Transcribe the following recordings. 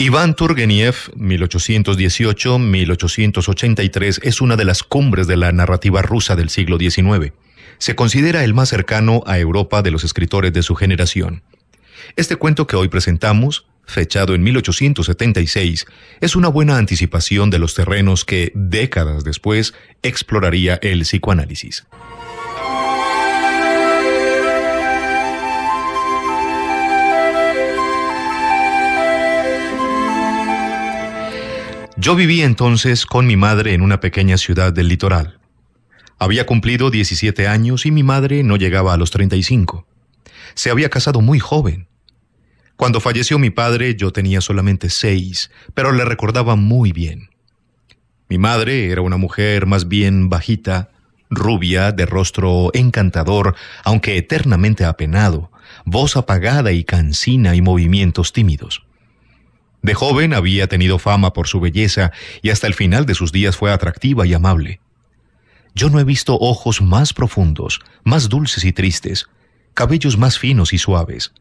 Iván Turgeniev, 1818-1883, es una de las cumbres de la narrativa rusa del siglo XIX. Se considera el más cercano a Europa de los escritores de su generación. Este cuento que hoy presentamos, fechado en 1876, es una buena anticipación de los terrenos que, décadas después, exploraría el psicoanálisis. Yo vivía entonces con mi madre en una pequeña ciudad del litoral. Había cumplido 17 años y mi madre no llegaba a los 35. Se había casado muy joven. Cuando falleció mi padre yo tenía solamente 6, pero le recordaba muy bien. Mi madre era una mujer más bien bajita, rubia, de rostro encantador, aunque eternamente apenado, voz apagada y cansina y movimientos tímidos. De joven había tenido fama por su belleza y hasta el final de sus días fue atractiva y amable. Yo no he visto ojos más profundos, más dulces y tristes, cabellos más finos y suaves.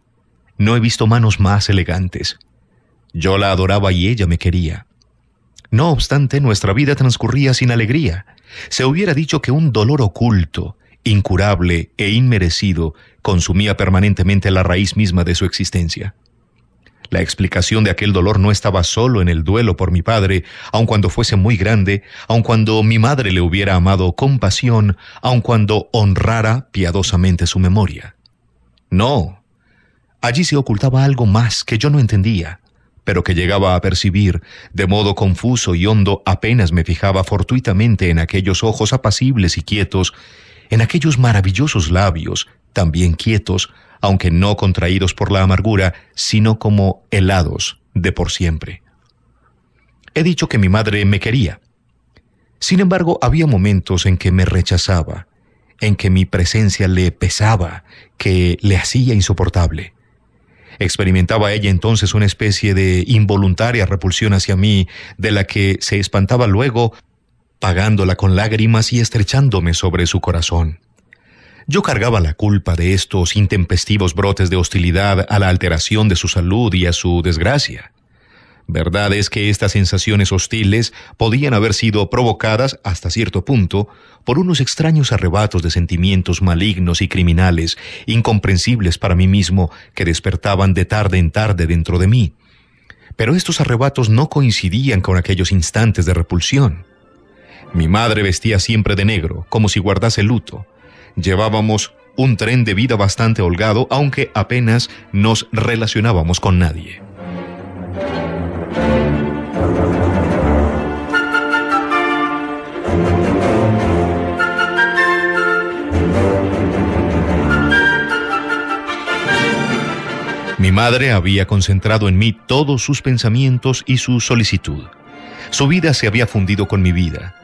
No he visto manos más elegantes. Yo la adoraba y ella me quería. No obstante, nuestra vida transcurría sin alegría. Se hubiera dicho que un dolor oculto, incurable e inmerecido consumía permanentemente la raíz misma de su existencia. La explicación de aquel dolor no estaba solo en el duelo por mi padre, aun cuando fuese muy grande, aun cuando mi madre le hubiera amado con pasión, aun cuando honrara piadosamente su memoria. No, allí se ocultaba algo más que yo no entendía, pero que llegaba a percibir, de modo confuso y hondo apenas me fijaba fortuitamente en aquellos ojos apacibles y quietos, en aquellos maravillosos labios, también quietos, aunque no contraídos por la amargura, sino como helados de por siempre. He dicho que mi madre me quería. Sin embargo, había momentos en que me rechazaba, en que mi presencia le pesaba, que le hacía insoportable. Experimentaba ella entonces una especie de involuntaria repulsión hacia mí, de la que se espantaba luego, pagándola con lágrimas y estrechándome sobre su corazón. Yo cargaba la culpa de estos intempestivos brotes de hostilidad a la alteración de su salud y a su desgracia. Verdad es que estas sensaciones hostiles podían haber sido provocadas, hasta cierto punto, por unos extraños arrebatos de sentimientos malignos y criminales, incomprensibles para mí mismo, que despertaban de tarde en tarde dentro de mí. Pero estos arrebatos no coincidían con aquellos instantes de repulsión. Mi madre vestía siempre de negro, como si guardase luto. Llevábamos un tren de vida bastante holgado, aunque apenas nos relacionábamos con nadie. Mi madre había concentrado en mí todos sus pensamientos y su solicitud. Su vida se había fundido con mi vida.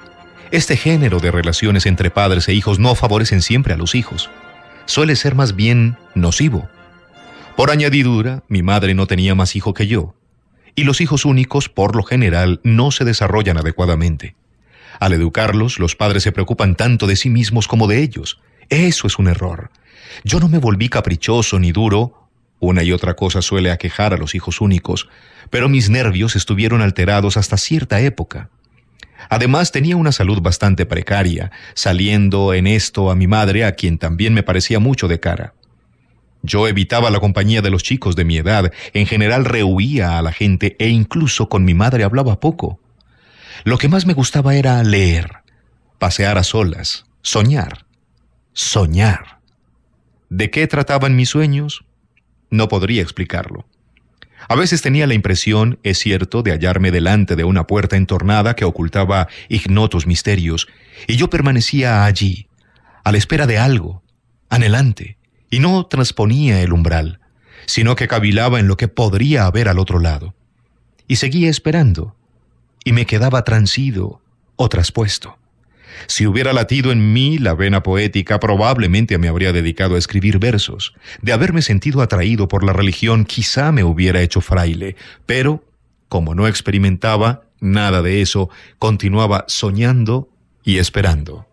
Este género de relaciones entre padres e hijos no favorecen siempre a los hijos. Suele ser más bien nocivo. Por añadidura, mi madre no tenía más hijo que yo, y los hijos únicos, por lo general, no se desarrollan adecuadamente. Al educarlos, los padres se preocupan tanto de sí mismos como de ellos. Eso es un error. Yo no me volví caprichoso ni duro. Una y otra cosa suele aquejar a los hijos únicos, pero mis nervios estuvieron alterados hasta cierta época. Además, tenía una salud bastante precaria, saliendo en esto a mi madre, a quien también me parecía mucho de cara. Yo evitaba la compañía de los chicos de mi edad, en general rehuía a la gente e incluso con mi madre hablaba poco. Lo que más me gustaba era leer, pasear a solas, soñar. ¿De qué trataban mis sueños? No podría explicarlo. A veces tenía la impresión, es cierto, de hallarme delante de una puerta entornada que ocultaba ignotos misterios, y yo permanecía allí, a la espera de algo, anhelante, y no transponía el umbral, sino que cavilaba en lo que podría haber al otro lado. Y seguía esperando, y me quedaba transido o traspuesto. Si hubiera latido en mí la vena poética, probablemente me habría dedicado a escribir versos. De haberme sentido atraído por la religión, quizá me hubiera hecho fraile, pero, como no experimentaba nada de eso, continuaba soñando y esperando.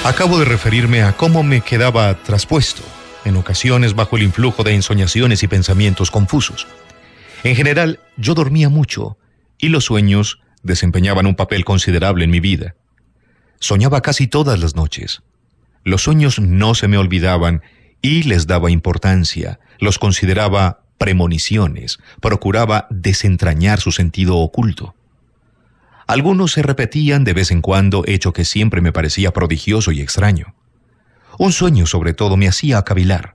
Acabo de referirme a cómo me quedaba traspuesto, en ocasiones bajo el influjo de ensoñaciones y pensamientos confusos. En general, yo dormía mucho, y los sueños desempeñaban un papel considerable en mi vida. Soñaba casi todas las noches. Los sueños no se me olvidaban y les daba importancia, los consideraba premoniciones, procuraba desentrañar su sentido oculto. Algunos se repetían de vez en cuando, hecho que siempre me parecía prodigioso y extraño. Un sueño, sobre todo, me hacía cavilar.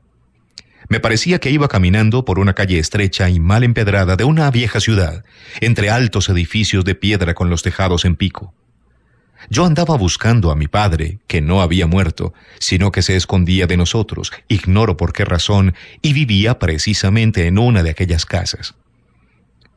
Me parecía que iba caminando por una calle estrecha y mal empedrada de una vieja ciudad, entre altos edificios de piedra con los tejados en pico. Yo andaba buscando a mi padre, que no había muerto, sino que se escondía de nosotros, ignoro por qué razón, y vivía precisamente en una de aquellas casas.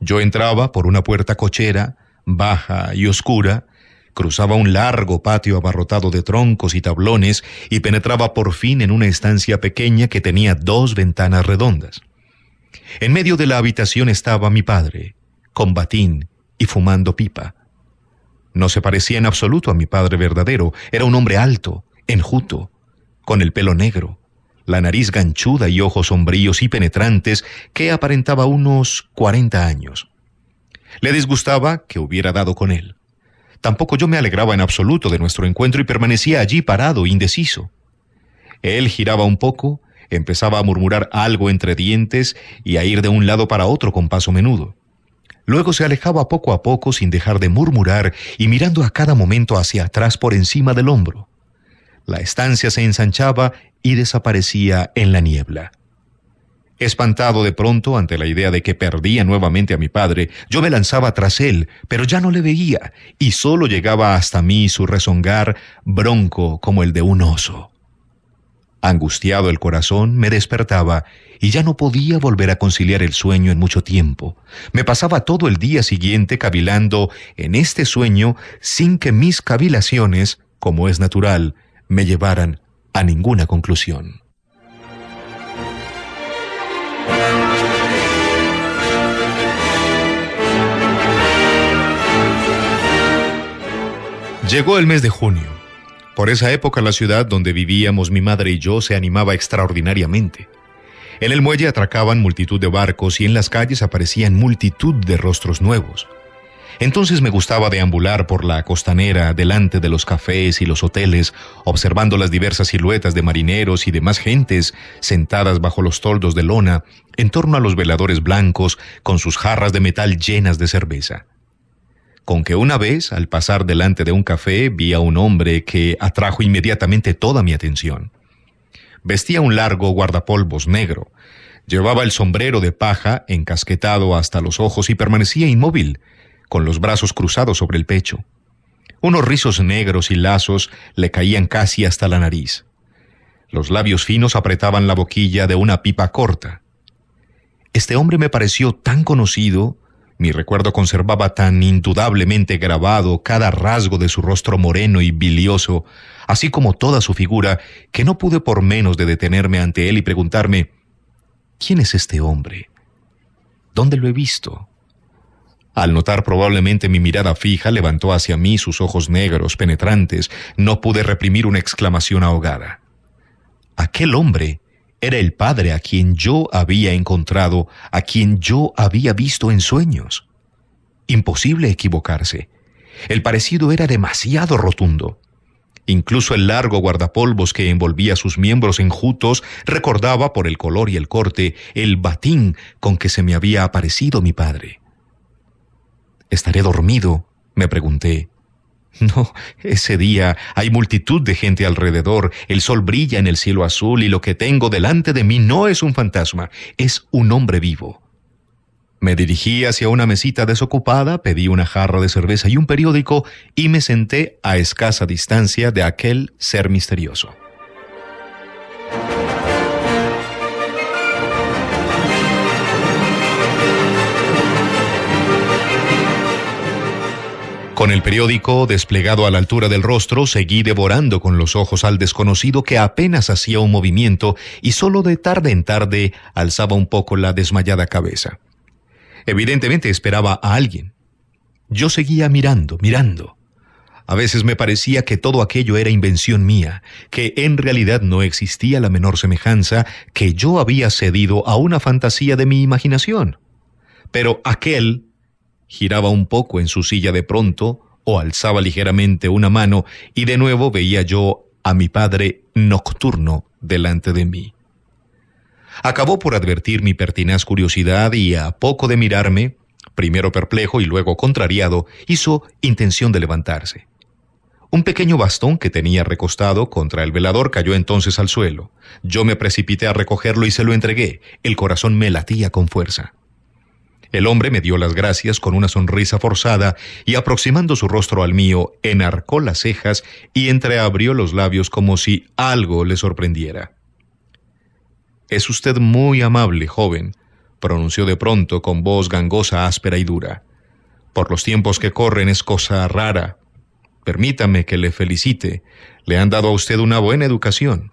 Yo entraba por una puerta cochera, baja y oscura, cruzaba un largo patio abarrotado de troncos y tablones y penetraba por fin en una estancia pequeña que tenía 2 ventanas redondas. En medio de la habitación estaba mi padre, con batín y fumando pipa. No se parecía en absoluto a mi padre verdadero. Era un hombre alto, enjuto, con el pelo negro, la nariz ganchuda y ojos sombríos y penetrantes que aparentaba unos 40 años. Le disgustaba que hubiera dado con él. Tampoco yo me alegraba en absoluto de nuestro encuentro y permanecía allí parado, indeciso. Él giraba un poco, empezaba a murmurar algo entre dientes y a ir de un lado para otro con paso menudo. Luego se alejaba poco a poco sin dejar de murmurar y mirando a cada momento hacia atrás por encima del hombro. La estancia se ensanchaba y desaparecía en la niebla. Espantado de pronto ante la idea de que perdía nuevamente a mi padre, yo me lanzaba tras él, pero ya no le veía, y solo llegaba hasta mí su rezongar bronco como el de un oso. Angustiado el corazón, me despertaba y ya no podía volver a conciliar el sueño en mucho tiempo. Me pasaba todo el día siguiente cavilando en este sueño sin que mis cavilaciones, como es natural, me llevaran a ninguna conclusión. Llegó el mes de junio. Por esa época la ciudad donde vivíamos mi madre y yo se animaba extraordinariamente. En el muelle atracaban multitud de barcos y en las calles aparecían multitud de rostros nuevos. Entonces me gustaba deambular por la costanera delante de los cafés y los hoteles, observando las diversas siluetas de marineros y demás gentes sentadas bajo los toldos de lona en torno a los veladores blancos con sus jarras de metal llenas de cerveza. Con que una vez, al pasar delante de un café, vi a un hombre que atrajo inmediatamente toda mi atención. Vestía un largo guardapolvos negro, llevaba el sombrero de paja encasquetado hasta los ojos y permanecía inmóvil, con los brazos cruzados sobre el pecho. Unos rizos negros y lazos le caían casi hasta la nariz. Los labios finos apretaban la boquilla de una pipa corta. Este hombre me pareció tan conocido, mi recuerdo conservaba tan indudablemente grabado cada rasgo de su rostro moreno y bilioso, así como toda su figura, que no pude por menos de detenerme ante él y preguntarme, ¿quién es este hombre? ¿Dónde lo he visto? Al notar probablemente mi mirada fija, levantó hacia mí sus ojos negros, penetrantes. No pude reprimir una exclamación ahogada. Aquel hombre era el padre a quien yo había encontrado, a quien yo había visto en sueños. Imposible equivocarse. El parecido era demasiado rotundo. Incluso el largo guardapolvos que envolvía sus miembros enjutos recordaba, por el color y el corte, el batín con que se me había aparecido mi padre. ¿Estaré dormido?, me pregunté. No, ese día hay multitud de gente alrededor, el sol brilla en el cielo azul y lo que tengo delante de mí no es un fantasma, es un hombre vivo. Me dirigí hacia una mesita desocupada, pedí una jarra de cerveza y un periódico y me senté a escasa distancia de aquel ser misterioso. Con el periódico desplegado a la altura del rostro, seguí devorando con los ojos al desconocido que apenas hacía un movimiento y solo de tarde en tarde alzaba un poco la desmayada cabeza. Evidentemente esperaba a alguien. Yo seguía mirando. A veces me parecía que todo aquello era invención mía, que en realidad no existía la menor semejanza, que yo había cedido a una fantasía de mi imaginación. Pero aquel giraba un poco en su silla de pronto, o alzaba ligeramente una mano, y de nuevo veía yo a mi padre nocturno delante de mí. Acabó por advertir mi pertinaz curiosidad y a poco de mirarme, primero perplejo y luego contrariado, hizo intención de levantarse. Un pequeño bastón que tenía recostado contra el velador cayó entonces al suelo. Yo me precipité a recogerlo y se lo entregué. El corazón me latía con fuerza. El hombre me dio las gracias con una sonrisa forzada y, aproximando su rostro al mío, enarcó las cejas y entreabrió los labios como si algo le sorprendiera. «Es usted muy amable, joven», pronunció de pronto con voz gangosa, áspera y dura. «Por los tiempos que corren es cosa rara. Permítame que le felicite. Le han dado a usted una buena educación».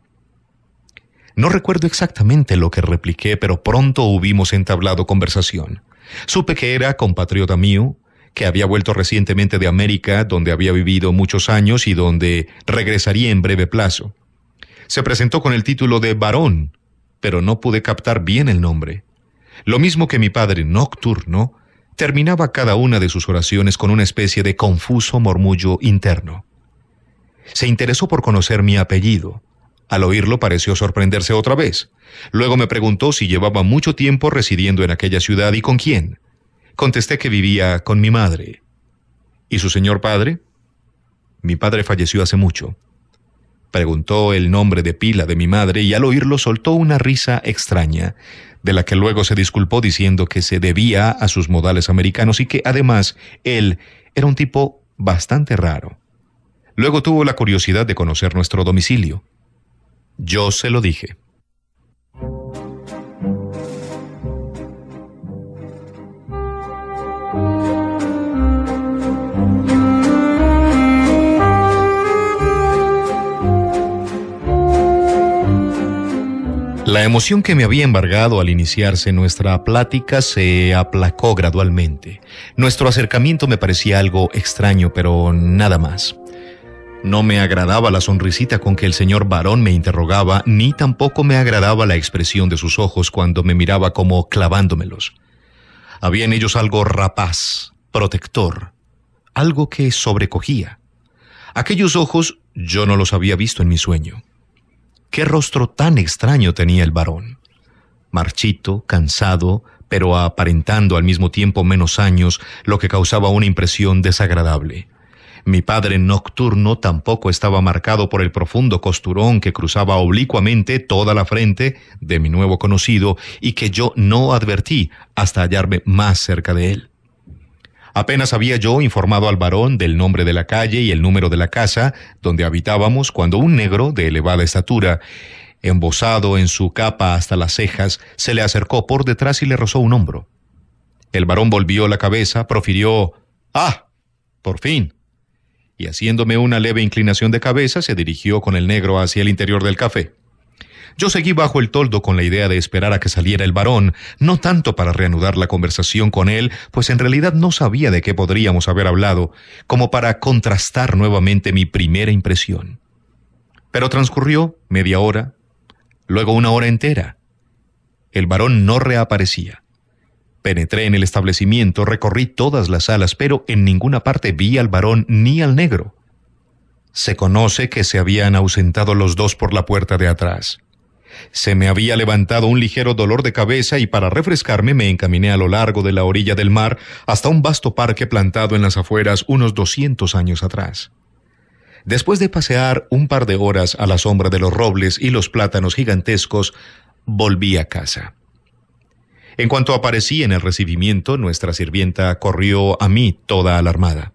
No recuerdo exactamente lo que repliqué, pero pronto hubimos entablado conversación. Supe que era compatriota mío, que había vuelto recientemente de América, donde había vivido muchos años y donde regresaría en breve plazo. Se presentó con el título de barón, pero no pude captar bien el nombre. Lo mismo que mi padre nocturno, terminaba cada una de sus oraciones con una especie de confuso murmullo interno. Se interesó por conocer mi apellido. Al oírlo pareció sorprenderse otra vez. Luego me preguntó si llevaba mucho tiempo residiendo en aquella ciudad y con quién. Contesté que vivía con mi madre. ¿Y su señor padre? Mi padre falleció hace mucho. Preguntó el nombre de pila de mi madre y al oírlo soltó una risa extraña, de la que luego se disculpó diciendo que se debía a sus modales americanos y que además él era un tipo bastante raro. Luego tuvo la curiosidad de conocer nuestro domicilio. Yo se lo dije. La emoción que me había embargado al iniciarse nuestra plática se aplacó gradualmente. Nuestro acercamiento me parecía algo extraño, pero nada más. No me agradaba la sonrisita con que el señor barón me interrogaba, ni tampoco me agradaba la expresión de sus ojos cuando me miraba como clavándomelos. Había en ellos algo rapaz, protector, algo que sobrecogía. Aquellos ojos yo no los había visto en mi sueño. ¿Qué rostro tan extraño tenía el varón? Marchito, cansado, pero aparentando al mismo tiempo menos años, lo que causaba una impresión desagradable. Mi padre nocturno tampoco estaba marcado por el profundo costurón que cruzaba oblicuamente toda la frente de mi nuevo conocido y que yo no advertí hasta hallarme más cerca de él. Apenas había yo informado al varón del nombre de la calle y el número de la casa donde habitábamos cuando un negro de elevada estatura, embozado en su capa hasta las cejas, se le acercó por detrás y le rozó un hombro. El varón volvió la cabeza, profirió «¡Ah! ¡Por fin!» y haciéndome una leve inclinación de cabeza se dirigió con el negro hacia el interior del café. Yo seguí bajo el toldo con la idea de esperar a que saliera el varón, no tanto para reanudar la conversación con él, pues en realidad no sabía de qué podríamos haber hablado, como para contrastar nuevamente mi primera impresión. Pero transcurrió media hora, luego una hora entera. El varón no reaparecía. Penetré en el establecimiento, recorrí todas las salas, pero en ninguna parte vi al varón ni al negro. Se conoce que se habían ausentado los dos por la puerta de atrás. Se me había levantado un ligero dolor de cabeza y para refrescarme me encaminé a lo largo de la orilla del mar hasta un vasto parque plantado en las afueras unos 200 años atrás. Después de pasear un par de horas a la sombra de los robles y los plátanos gigantescos, volví a casa. En cuanto aparecí en el recibimiento, nuestra sirvienta corrió a mí toda alarmada.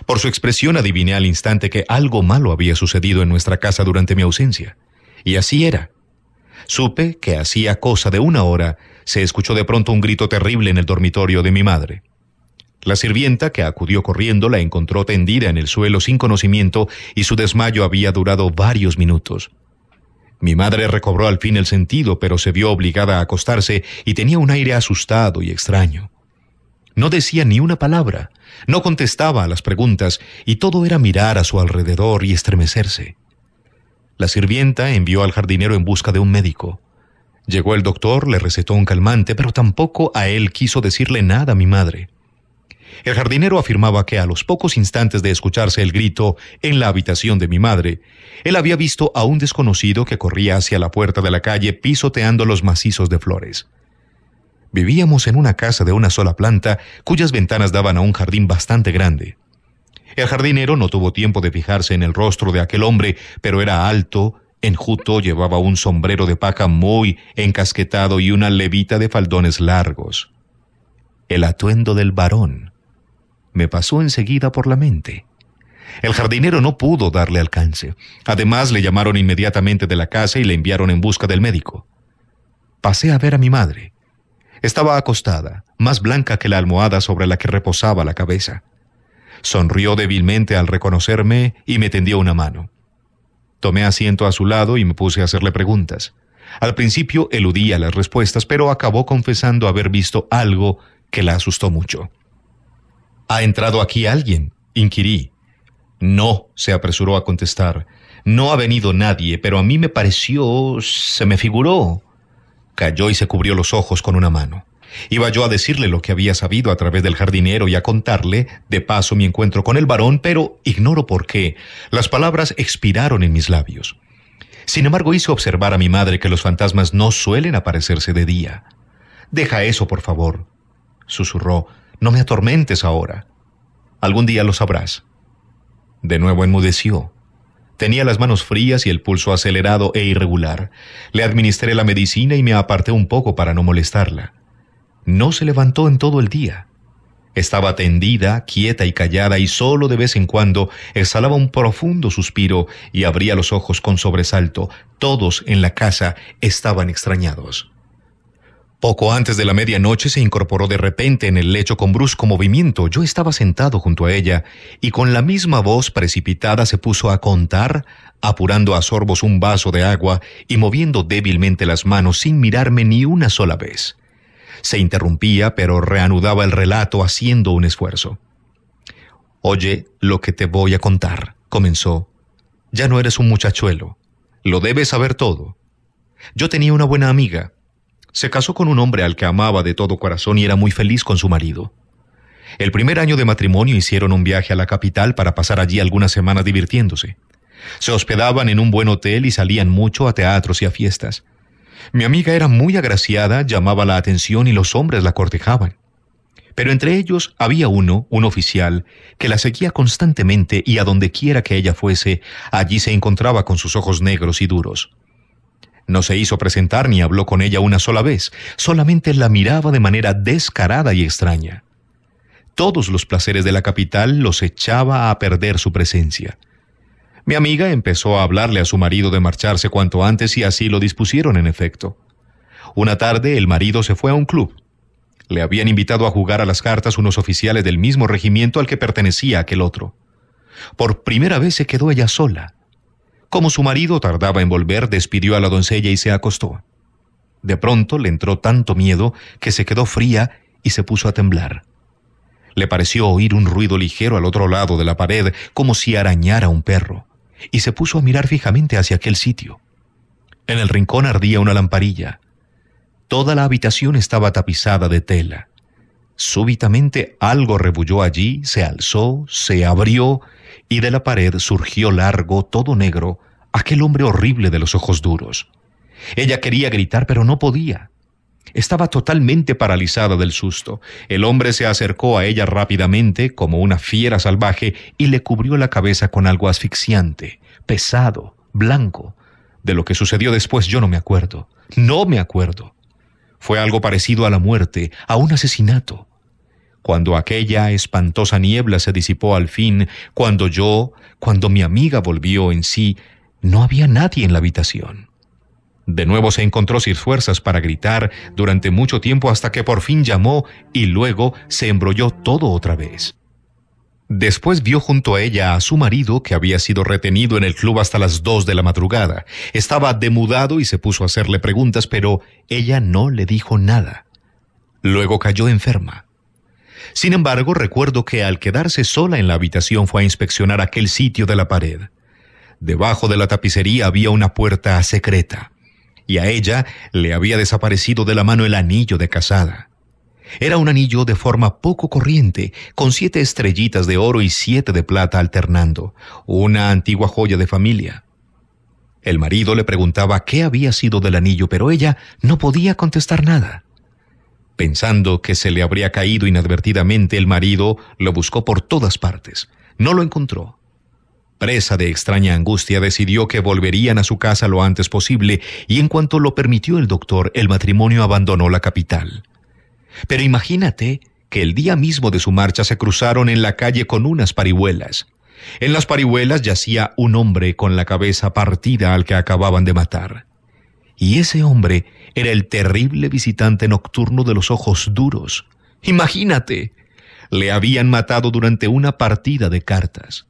Por su expresión adiviné al instante que algo malo había sucedido en nuestra casa durante mi ausencia. Y así era. Supe que hacía cosa de una hora se escuchó de pronto un grito terrible en el dormitorio de mi madre. La sirvienta, que acudió corriendo, la encontró tendida en el suelo sin conocimiento y su desmayo había durado varios minutos. Mi madre recobró al fin el sentido, pero se vio obligada a acostarse y tenía un aire asustado y extraño. No decía ni una palabra, no contestaba a las preguntas, y todo era mirar a su alrededor y estremecerse. La sirvienta envió al jardinero en busca de un médico. Llegó el doctor, le recetó un calmante, pero tampoco a él quiso decirle nada a mi madre. El jardinero afirmaba que a los pocos instantes de escucharse el grito en la habitación de mi madre, él había visto a un desconocido que corría hacia la puerta de la calle pisoteando los macizos de flores. Vivíamos en una casa de una sola planta, cuyas ventanas daban a un jardín bastante grande. El jardinero no tuvo tiempo de fijarse en el rostro de aquel hombre, pero era alto, enjuto, llevaba un sombrero de paja muy encasquetado y una levita de faldones largos. El atuendo del varón me pasó enseguida por la mente. El jardinero no pudo darle alcance. Además, le llamaron inmediatamente de la casa y le enviaron en busca del médico. Pasé a ver a mi madre. Estaba acostada, más blanca que la almohada sobre la que reposaba la cabeza. Sonrió débilmente al reconocerme y me tendió una mano. Tomé asiento a su lado y me puse a hacerle preguntas. Al principio eludía las respuestas, pero acabó confesando haber visto algo que la asustó mucho. ¿Ha entrado aquí alguien?, inquirí. No, se apresuró a contestar. No ha venido nadie, pero a mí me pareció, se me figuró. Calló y se cubrió los ojos con una mano. Iba yo a decirle lo que había sabido a través del jardinero y a contarle, de paso, mi encuentro con el varón, pero ignoro por qué. Las palabras expiraron en mis labios. Sin embargo, hice observar a mi madre que los fantasmas no suelen aparecerse de día. «Deja eso, por favor», susurró. «No me atormentes ahora. Algún día lo sabrás». De nuevo enmudeció. Tenía las manos frías y el pulso acelerado e irregular. Le administré la medicina y me aparté un poco para no molestarla. No se levantó en todo el día. Estaba tendida, quieta y callada, y solo de vez en cuando exhalaba un profundo suspiro y abría los ojos con sobresalto. Todos en la casa estaban extrañados. Poco antes de la medianoche se incorporó de repente en el lecho con brusco movimiento. Yo estaba sentado junto a ella, y con la misma voz precipitada se puso a contar, apurando a sorbos un vaso de agua y moviendo débilmente las manos sin mirarme ni una sola vez. Se interrumpía, pero reanudaba el relato haciendo un esfuerzo. «Oye, lo que te voy a contar», comenzó. «Ya no eres un muchachuelo. Lo debes saber todo. Yo tenía una buena amiga. Se casó con un hombre al que amaba de todo corazón y era muy feliz con su marido. El primer año de matrimonio hicieron un viaje a la capital para pasar allí algunas semanas divirtiéndose. Se hospedaban en un buen hotel y salían mucho a teatros y a fiestas. Mi amiga era muy agraciada, llamaba la atención y los hombres la cortejaban. Pero entre ellos había un oficial, que la seguía constantemente y a donde quiera que ella fuese, allí se encontraba con sus ojos negros y duros. No se hizo presentar ni habló con ella una sola vez, solamente la miraba de manera descarada y extraña. Todos los placeres de la capital los echaba a perder su presencia. Mi amiga empezó a hablarle a su marido de marcharse cuanto antes y así lo dispusieron en efecto. Una tarde el marido se fue a un club. Le habían invitado a jugar a las cartas unos oficiales del mismo regimiento al que pertenecía aquel otro. Por primera vez se quedó ella sola. Como su marido tardaba en volver, despidió a la doncella y se acostó. De pronto le entró tanto miedo que se quedó fría y se puso a temblar. Le pareció oír un ruido ligero al otro lado de la pared, como si arañara un perro, y se puso a mirar fijamente hacia aquel sitio. En el rincón ardía una lamparilla. Toda la habitación estaba tapizada de tela. Súbitamente algo rebulló allí, se alzó, se abrió, y de la pared surgió largo, todo negro, aquel hombre horrible de los ojos duros. Ella quería gritar, pero no podía. Estaba totalmente paralizada del susto. El hombre se acercó a ella rápidamente, como una fiera salvaje, y le cubrió la cabeza con algo asfixiante, pesado, blanco. De lo que sucedió después yo no me acuerdo. No me acuerdo. Fue algo parecido a la muerte, a un asesinato. Cuando aquella espantosa niebla se disipó al fin, cuando mi amiga volvió en sí, no había nadie en la habitación. De nuevo se encontró sin fuerzas para gritar durante mucho tiempo hasta que por fin llamó y luego se embrolló todo otra vez. Después vio junto a ella a su marido, que había sido retenido en el club hasta las 2 de la madrugada. Estaba demudado y se puso a hacerle preguntas, pero ella no le dijo nada. Luego cayó enferma. Sin embargo, recuerdo que al quedarse sola en la habitación fue a inspeccionar aquel sitio de la pared. Debajo de la tapicería había una puerta secreta, y a ella le había desaparecido de la mano el anillo de casada. Era un anillo de forma poco corriente, con 7 estrellitas de oro y 7 de plata alternando, una antigua joya de familia. El marido le preguntaba qué había sido del anillo, pero ella no podía contestar nada. Pensando que se le habría caído inadvertidamente, el marido lo buscó por todas partes. No lo encontró. Presa de extraña angustia, decidió que volverían a su casa lo antes posible, y en cuanto lo permitió el doctor, el matrimonio abandonó la capital. Pero imagínate que el día mismo de su marcha se cruzaron en la calle con unas parihuelas. En las parihuelas yacía un hombre con la cabeza partida al que acababan de matar. Y ese hombre era el terrible visitante nocturno de los ojos duros. ¡Imagínate! Le habían matado durante una partida de cartas.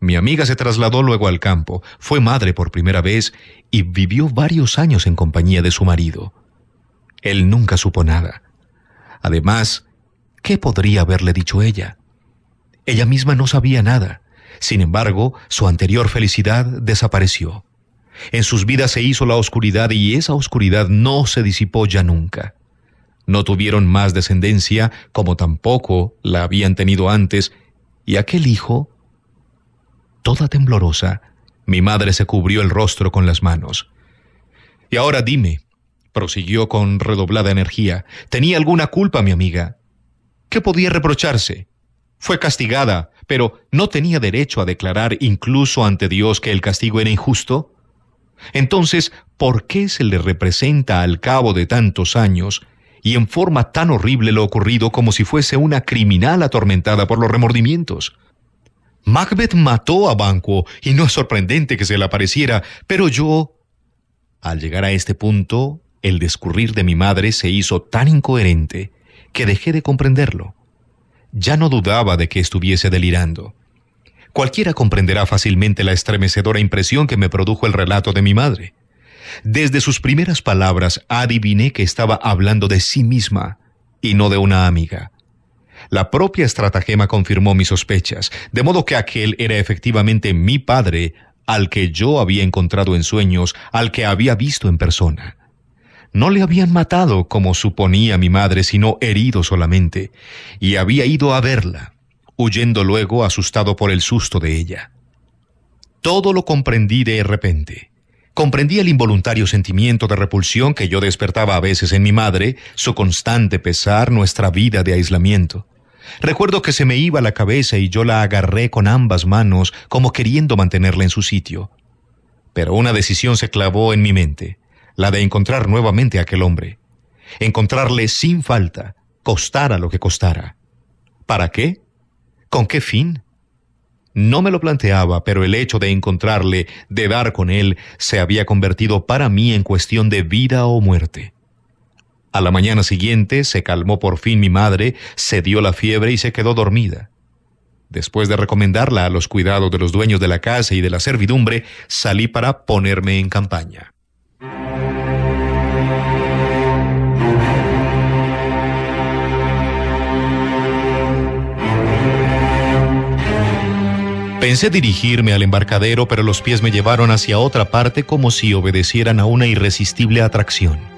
Mi amiga se trasladó luego al campo, fue madre por primera vez y vivió varios años en compañía de su marido. Él nunca supo nada. Además, ¿qué podría haberle dicho ella? Ella misma no sabía nada. Sin embargo, su anterior felicidad desapareció. En sus vidas se hizo la oscuridad y esa oscuridad no se disipó ya nunca. No tuvieron más descendencia, como tampoco la habían tenido antes, y aquel hijo, toda temblorosa, mi madre se cubrió el rostro con las manos. Y ahora dime, prosiguió con redoblada energía, ¿tenía alguna culpa mi amiga? ¿Qué podía reprocharse? Fue castigada, pero ¿no tenía derecho a declarar incluso ante Dios que el castigo era injusto? Entonces, ¿por qué se le representa al cabo de tantos años y en forma tan horrible lo ocurrido como si fuese una criminal atormentada por los remordimientos? Macbeth mató a Banquo y no es sorprendente que se le apareciera, pero yo... Al llegar a este punto, el discurrir de mi madre se hizo tan incoherente que dejé de comprenderlo. Ya no dudaba de que estuviese delirando. Cualquiera comprenderá fácilmente la estremecedora impresión que me produjo el relato de mi madre. Desde sus primeras palabras adiviné que estaba hablando de sí misma y no de una amiga. La propia estratagema confirmó mis sospechas, de modo que aquel era efectivamente mi padre, al que yo había encontrado en sueños, al que había visto en persona. No le habían matado, como suponía mi madre, sino herido solamente, y había ido a verla, huyendo luego asustado por el susto de ella. Todo lo comprendí de repente. Comprendí el involuntario sentimiento de repulsión que yo despertaba a veces en mi madre, su constante pesar, nuestra vida de aislamiento. Recuerdo que se me iba la cabeza y yo la agarré con ambas manos como queriendo mantenerla en su sitio. Pero una decisión se clavó en mi mente, la de encontrar nuevamente a aquel hombre. Encontrarle sin falta, costara lo que costara. ¿Para qué? ¿Con qué fin? No me lo planteaba, pero el hecho de encontrarle, de dar con él, se había convertido para mí en cuestión de vida o muerte. A la mañana siguiente se calmó por fin mi madre, cedió la fiebre y se quedó dormida. Después de recomendarla a los cuidados de los dueños de la casa y de la servidumbre, salí para ponerme en campaña. Pensé dirigirme al embarcadero, pero los pies me llevaron hacia otra parte como si obedecieran a una irresistible atracción.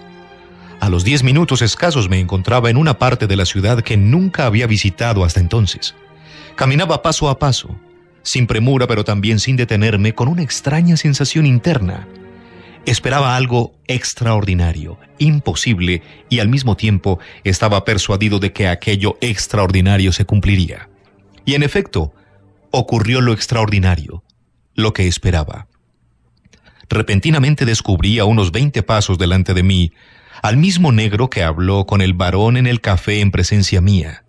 A los 10 minutos escasos me encontraba en una parte de la ciudad que nunca había visitado hasta entonces. Caminaba paso a paso, sin premura pero también sin detenerme, con una extraña sensación interna. Esperaba algo extraordinario, imposible, y al mismo tiempo estaba persuadido de que aquello extraordinario se cumpliría. Y en efecto, ocurrió lo extraordinario, lo que esperaba. Repentinamente descubrí a unos 20 pasos delante de mí al mismo negro que habló con el varón en el café en presencia mía.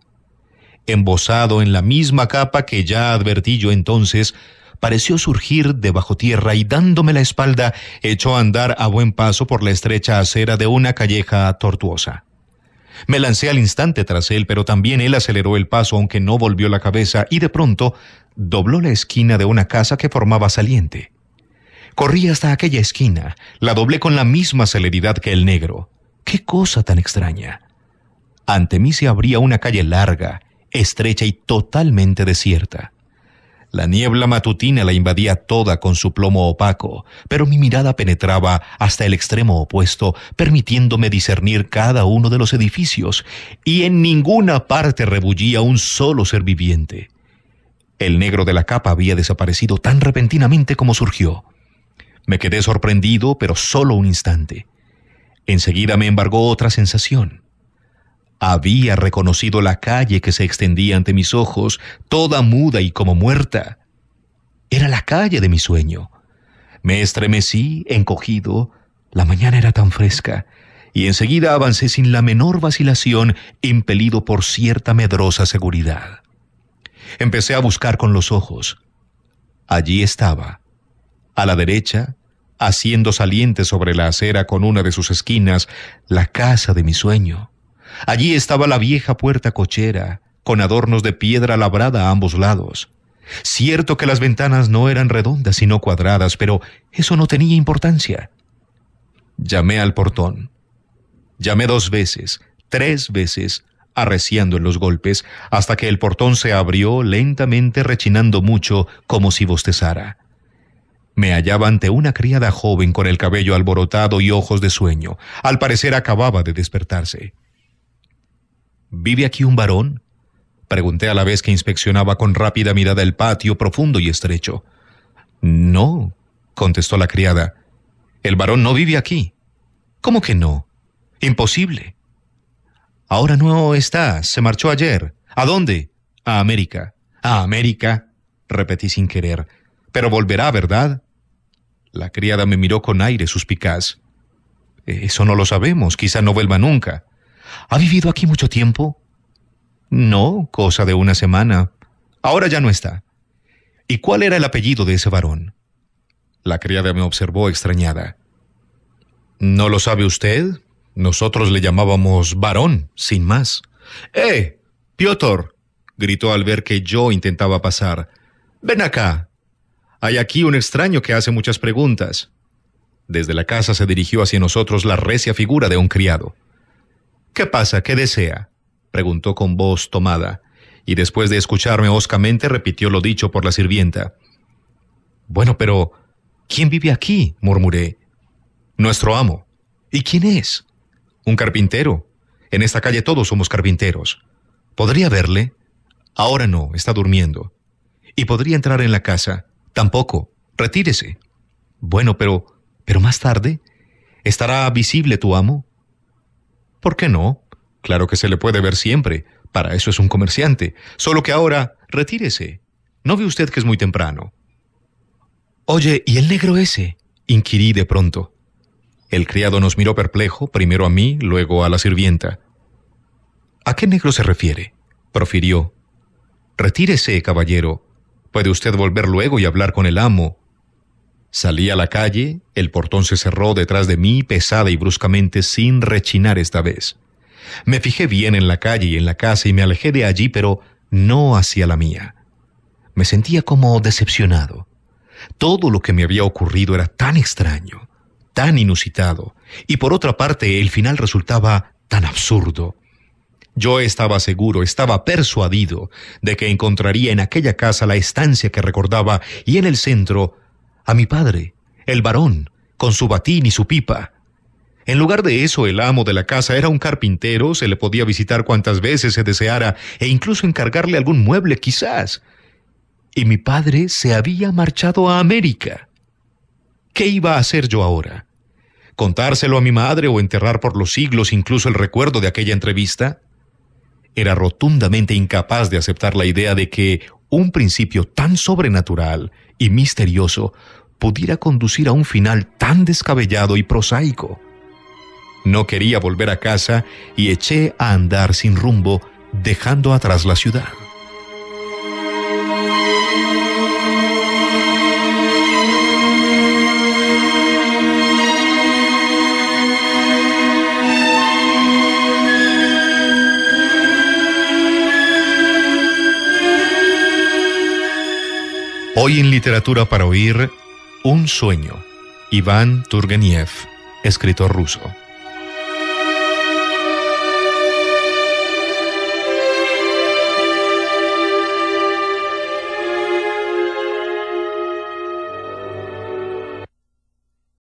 Embozado en la misma capa que ya advertí yo entonces, pareció surgir de bajo tierra y dándome la espalda, echó a andar a buen paso por la estrecha acera de una calleja tortuosa. Me lancé al instante tras él, pero también él aceleró el paso, aunque no volvió la cabeza, y de pronto dobló la esquina de una casa que formaba saliente. Corrí hasta aquella esquina, la doblé con la misma celeridad que el negro. ¡Qué cosa tan extraña! Ante mí se abría una calle larga, estrecha y totalmente desierta. La niebla matutina la invadía toda con su plomo opaco, pero mi mirada penetraba hasta el extremo opuesto, permitiéndome discernir cada uno de los edificios, y en ninguna parte rebullía un solo ser viviente. El negro de la capa había desaparecido tan repentinamente como surgió. Me quedé sorprendido, pero solo un instante. Enseguida me embargó otra sensación. Había reconocido la calle que se extendía ante mis ojos, toda muda y como muerta. Era la calle de mi sueño. Me estremecí, encogido. La mañana era tan fresca, y enseguida avancé sin la menor vacilación, impelido por cierta medrosa seguridad. Empecé a buscar con los ojos. Allí estaba, a la derecha, haciendo saliente sobre la acera con una de sus esquinas, la casa de mi sueño. Allí estaba la vieja puerta cochera, con adornos de piedra labrada a ambos lados. Cierto que las ventanas no eran redondas sino cuadradas, pero eso no tenía importancia. Llamé al portón. Llamé 2 veces, 3 veces, arreciando en los golpes, hasta que el portón se abrió lentamente, rechinando mucho, como si bostezara. Me hallaba ante una criada joven con el cabello alborotado y ojos de sueño. Al parecer acababa de despertarse. ¿Vive aquí un varón?, pregunté a la vez que inspeccionaba con rápida mirada el patio profundo y estrecho. No, contestó la criada. El varón no vive aquí. ¿Cómo que no? Imposible. Ahora no está, se marchó ayer. ¿A dónde? A América. ¿A América?, repetí sin querer. Pero volverá, ¿verdad? La criada me miró con aire suspicaz. Eso no lo sabemos, quizá no vuelva nunca. ¿Ha vivido aquí mucho tiempo? No, cosa de 1 semana. Ahora ya no está. ¿Y cuál era el apellido de ese varón? La criada me observó extrañada. ¿No lo sabe usted? Nosotros le llamábamos varón, sin más. Piotr, gritó al ver que yo intentaba pasar. Ven acá. Hay aquí un extraño que hace muchas preguntas. Desde la casa se dirigió hacia nosotros la recia figura de un criado. ¿Qué pasa? ¿Qué desea?, preguntó con voz tomada, y después de escucharme hoscamente repitió lo dicho por la sirvienta. Bueno, pero ¿quién vive aquí?, murmuré. Nuestro amo. ¿Y quién es? Un carpintero. En esta calle todos somos carpinteros. ¿Podría verle? Ahora no, está durmiendo. ¿Y podría entrar en la casa? Tampoco. Retírese. Bueno, pero más tarde, ¿estará visible tu amo? ¿Por qué no? Claro que se le puede ver siempre. Para eso es un comerciante. Solo que ahora, retírese. ¿No ve usted que es muy temprano? Oye, ¿y el negro ese?, inquirí de pronto. El criado nos miró perplejo, primero a mí, luego a la sirvienta. ¿A qué negro se refiere?, profirió. Retírese, caballero. Puede usted volver luego y hablar con el amo. Salí a la calle, el portón se cerró detrás de mí pesada y bruscamente, sin rechinar esta vez. Me fijé bien en la calle y en la casa y me alejé de allí, pero no hacia la mía. Me sentía como decepcionado. Todo lo que me había ocurrido era tan extraño, tan inusitado, y por otra parte el final resultaba tan absurdo. Yo estaba seguro, estaba persuadido de que encontraría en aquella casa la estancia que recordaba y en el centro a mi padre, el varón, con su batín y su pipa. En lugar de eso, el amo de la casa era un carpintero, se le podía visitar cuantas veces se deseara e incluso encargarle algún mueble quizás. Y mi padre se había marchado a América. ¿Qué iba a hacer yo ahora? ¿Contárselo a mi madre o enterrar por los siglos incluso el recuerdo de aquella entrevista? Era rotundamente incapaz de aceptar la idea de que un principio tan sobrenatural y misterioso pudiera conducir a un final tan descabellado y prosaico. No quería volver a casa y eché a andar sin rumbo, dejando atrás la ciudad. Hoy en Literatura para Oír, Un sueño, Iván Turgeniev, escritor ruso.